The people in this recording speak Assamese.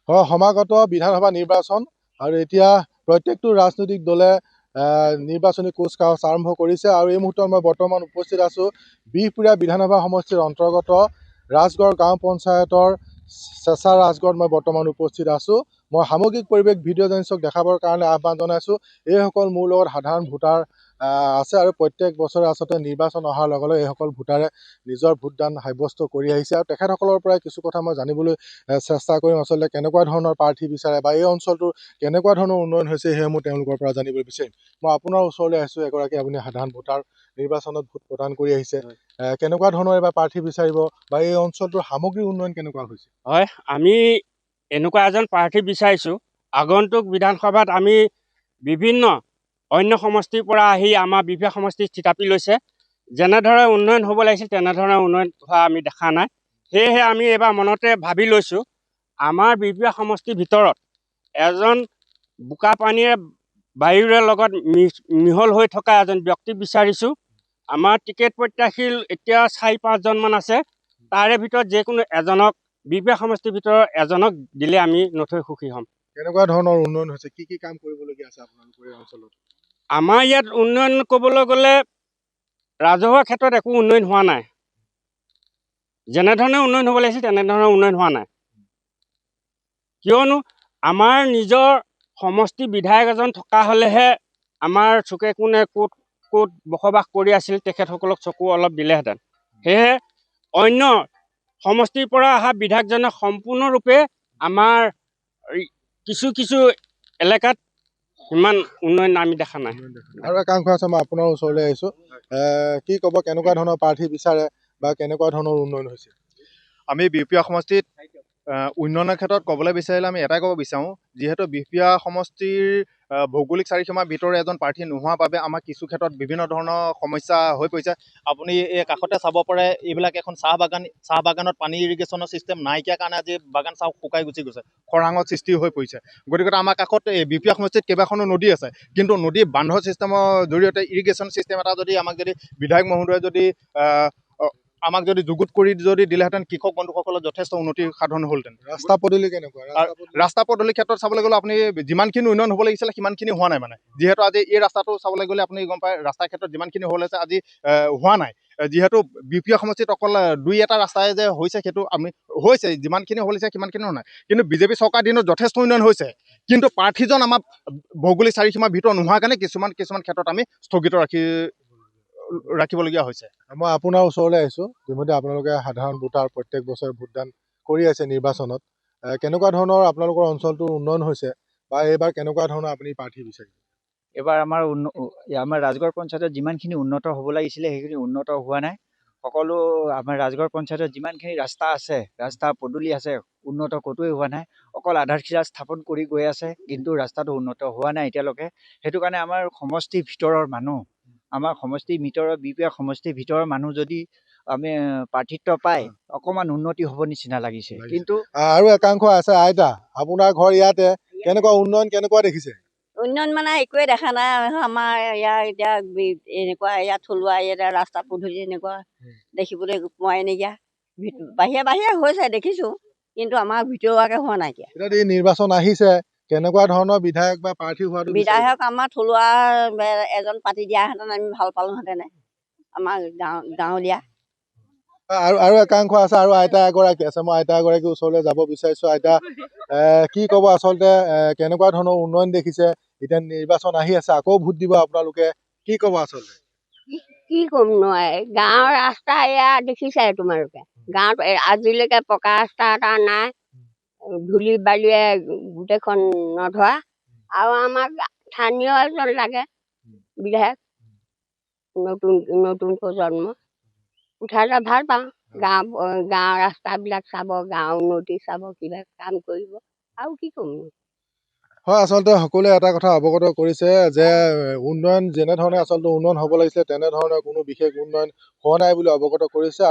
সমাগত বিধানসভা নিৰ্বাচন আৰু এতিয়া প্ৰত্যেকটো ৰাজনৈতিক দলে নিৰ্বাচনী কুচকাৱাজ আৰম্ভ কৰিছে আৰু এই মুহূৰ্তত মই বৰ্তমান উপস্থিত আছোঁ বিহপুৰীয়া বিধানসভা সমষ্টিৰ অন্তৰ্গত ৰাজগড় গাঁও পঞ্চায়তৰ চেঁচা ৰাজগড়ত মই বৰ্তমান উপস্থিত আছোঁ। মই সামগ্ৰিক পৰিৱেশ ভিডিঅ' জেনেন্সক দেখাবৰ কাৰণে আহ্বান জনাইছোঁ। এইসকল মোৰ লগত সাধাৰণ ভোটাৰ আছে আৰু প্ৰত্যেক বছৰে আচলতে নিৰ্বাচন অহাৰ লগে লগে এইসকল ভোটাৰে নিজৰ ভোটদান সাব্যস্ত কৰি আহিছে আৰু তেখেতসকলৰ পৰাই কিছু কথা মই জানিবলৈ চেষ্টা কৰিম। আচলতে কেনেকুৱা ধৰণৰ প্ৰাৰ্থী বিচাৰে বা এই অঞ্চলটোৰ কেনেকুৱা ধৰণৰ উন্নয়ন হৈছে সেইসমূহ তেওঁলোকৰ পৰা জানিবলৈ বিচাৰিম। মই আপোনাৰ ওচৰলৈ আহিছোঁ, এগৰাকী আপুনি সাধাৰণ ভোটাৰ, নিৰ্বাচনত ভোট প্ৰদান কৰি আহিছে। কেনেকুৱা ধৰণৰ এবাৰ প্ৰাৰ্থী বিচাৰিব বা এই অঞ্চলটোৰ সামগ্ৰিক উন্নয়ন কেনেকুৱা হৈছে? হয়, আমি এনেকুৱা এজন প্ৰাৰ্থী বিচাৰিছোঁ। আগন্তুক বিধানসভাত আমি বিভিন্ন অন্য সমষ্টিৰ পৰা আহি আমাৰ বিহপুৰীয়া সমষ্টিত থিতাপি লৈছে। যেনেদৰে উন্নয়ন হ'ব লাগিছিল তেনেধৰণে উন্নয়ন হোৱা আমি দেখা নাই। সেয়েহে আমি এইবাৰ মনতে ভাবি লৈছোঁ, আমাৰ বিহপুৰীয়া সমষ্টিৰ ভিতৰত এজন বোকা পানীৰে বায়ুৰে লগত মিহল হৈ থকা এজন ব্যক্তি বিচাৰিছোঁ। আমাৰ টিকেট প্ৰত্যাশী এতিয়া 4-5জনমান আছে। তাৰে ভিতৰত যিকোনো এজনক বিহপুৰীয়া সমষ্টিৰ ভিতৰত এজনক দিলে আমি নথৈ সুখী হ'ম। কেনেকুৱা ধৰণৰ উন্নয়ন হৈছে, কি কাম কৰিবলগীয়া আছে আপোনালোকৰ এই অঞ্চলত? আমাৰ ইয়াত উন্নয়ন ক'বলৈ গ'লে ৰাজহুৱা ক্ষেত্ৰত একো উন্নয়ন হোৱা নাই। যেনেধৰণে উন্নয়ন হ'ব লাগিছিল তেনেধৰণে উন্নয়ন হোৱা নাই। কিয়নো আমাৰ নিজৰ সমষ্টি বিধায়ক এজন থকা হ'লেহে আমাৰ চুকে কোণে ক'ত বসবাস কৰি আছিল তেখেতসকলক চকু অলপ দিলেহেঁতেন। সেয়েহে অন্য সমষ্টিৰ পৰা অহা বিধায়কজনে সম্পূৰ্ণৰূপে আমাৰ কিছু এলেকাত ইমান উন্নয়ন আমি দেখা নাই। আৰু একাংশ আছে, মই আপোনাৰ ওচৰলৈ আহিছোঁ। কি ক'ব, কেনেকুৱা ধৰণৰ প্ৰাৰ্থী বিচাৰে বা কেনেকুৱা ধৰণৰ উন্নয়ন হৈছে? আমি বিহপুৰীয়া সমষ্টিত উন্নয়নৰ ক্ষেত্ৰত ক'বলৈ বিচাৰিলে আমি এটাই ক'ব বিচাৰোঁ, যিহেতু বিহপুৰীয়া সমষ্টিৰ ভৌগোলিক চাৰিসীমাৰ ভিতৰত এজন প্ৰাৰ্থী নোহোৱাৰ বাবে আমাৰ কিছু ক্ষেত্ৰত বিভিন্ন ধৰণৰ সমস্যা হৈ পৰিছে। আপুনি এই কাষতে চাব পাৰে, এইবিলাক এখন চাহ বাগানত পানী ইৰিগেশ্যনৰ ছিষ্টেম নাইকিয়া কাৰণে আজি বাগান চাহ শুকাই গুচি গৈছে, খৰাঙৰ সৃষ্টি হৈ পৰিছে। গতিকে আমাৰ কাষত এই বিহপুৰীয়া সমষ্টিত কেইবাখনো নদী আছে, কিন্তু নদী বান্ধৰ ছিষ্টেমৰ জৰিয়তে ইৰিগেশ্যন ছিষ্টেম এটা যদি আমাক যদি বিধায়ক মহোদয়ে যদি আমাক যদি যুগুত কৰি দিলেহেঁতেন, কৃষক বন্ধুসকলৰ যথেষ্ট উন্নতি সাধন হ'লহেঁতেন। ৰাস্তা পদূলি কেনেকুৱা? ৰাস্তা পদূলিৰ ক্ষেত্ৰত চাবলৈ গ'লে আপুনি যিমানখিনি উন্নয়ন হ'ব লাগিছিলে সিমানখিনি হোৱা নাই। মানে যিহেতু আজি এই ৰাস্তাটো চাবলৈ গ'লে আপুনি গম পায়, ৰাস্তাৰ ক্ষেত্ৰত যিমানখিনি হ'ব লাগিছে আজি হোৱা নাই। যিহেতু বিহপুৰীয়া সমষ্টিত অকল 2-এটা ৰাস্তাই যে হৈছে সেইটো আমি হৈছে, যিমানখিনি হ'ব লাগিছে সিমানখিনি হোৱা নাই। কিন্তু বিজেপি চৰকাৰ দিনত যথেষ্ট উন্নয়ন হৈছে, কিন্তু প্ৰাৰ্থীজন আমাৰ ভৌগোলিক চাৰিসীমাৰ ভিতৰত নোহোৱাৰ কাৰণে কিছুমান ক্ষেত্ৰত আমি স্থগিত ৰাখিবলগীয়া হৈছে। মই আপোনাৰ ওচৰলৈ আহিছোঁ। ইতিমধ্যে আপোনালোকে সাধাৰণ ভোটাৰ, প্ৰত্যেক বছৰে ভোটদান কৰি আছে নিৰ্বাচনত। কেনেকুৱা ধৰণৰ আপোনালোকৰ অঞ্চলটোৰ উন্নয়ন হৈছে বা এইবাৰ কেনেকুৱা ধৰণৰ আপুনি প্ৰাৰ্থী বিচাৰিব? এইবাৰ আমাৰ ৰাজগড় পঞ্চায়তত যিমানখিনি উন্নত হ'ব লাগিছিলে সেইখিনি উন্নত হোৱা নাই। সকলো আমাৰ ৰাজগড় পঞ্চায়তত যিমানখিনি ৰাস্তা আছে, ৰাস্তা পদূলি আছে, উন্নত ক'তোৱে হোৱা নাই। অকল আধাৰশিলা স্থাপন কৰি গৈ আছে, কিন্তু ৰাস্তাটো উন্নত হোৱা নাই এতিয়ালৈকে। সেইটো কাৰণে আমাৰ সমষ্টিৰ ভিতৰৰ মানুহ, আমাৰ সমষ্টিৰ ভিতৰৰ বিহপুৰীয়া সমষ্টিৰ ভিতৰৰ মানুহ যদি আমি প্ৰাৰ্থিত্ব পায়, অকণমান উন্নতি হ'ব নিচিনা লাগিছে। কিন্তু আৰু একাংশ আছে, আইতা আপোনাৰ ঘৰ ইয়াতে, কেনেকুৱা উন্নয়ন কেনেকুৱা দেখিছে? উন্নয়ন মানে একোৱে দেখা নাই। আমাৰ ইয়াৰ এতিয়া এনেকুৱা ইয়াত থলুৱা ইয়াত ৰাস্তা পদূলি এনেকুৱা দেখিবলৈ পোৱাই নাইকিয়া। বাহিৰে হৈছে দেখিছোঁ, কিন্তু আমাৰ ভিতৰুৱাকৈ হোৱা নাইকিয়া। এতিয়া নিৰ্বাচন আহিছে, কেনেকুৱা ধৰণৰ বিধায়ক বা প্ৰাৰ্থী হোৱাটো বিধায়ক আমাৰ থলুৱা এজন পাতি দিয়াহেঁতেন আমি ভাল পালোঁহেঁতেন। আমাৰ গাঁৱলীয়া আৰু একাংশ আছে, আৰু আইতা এগৰাকী আছে। মই আইতা এগৰাকীৰ ওচৰলৈ যাব বিচাৰিছোঁ। আইতা, কি ক'ব আচলতে, কেনেকুৱা ধৰণৰ উন্নয়ন দেখিছে? এতিয়া নিৰ্বাচন আহি আছে, আকৌ ভোট দিব আপোনালোকে, কি ক'ব আচলতে? কি ক'ম নোৱাৰে, গাঁৱৰ ৰাস্তা এয়া দেখিছাই তোমালোকে। গাঁৱত আজিলৈকে পকা ৰাস্তা এটা নাই, ধূলি বালিয়ে গোটেইখন নধৰা। আৰু আমাক স্থানীয় এজন লাগে বিধায়ক, নতুন প্ৰজন্ম উঠালে ভাল পাওঁ। গাঁৱৰ ৰাস্তাবিলাক চাব, গাঁৱৰ উন্নতি চাব, কিবা কাম কৰিব, আৰু কি ক'ম। হয়, আচলতে সকলোৱে এটা কথা অৱগত কৰিছে যে উন্নয়ন যেনেধৰণে আচলতে উন্নয়ন হ'ব লাগিছিলে তেনেধৰণে কোনো বিশেষ উন্নয়ন হোৱা নাই বুলি অৱগত কৰিছে।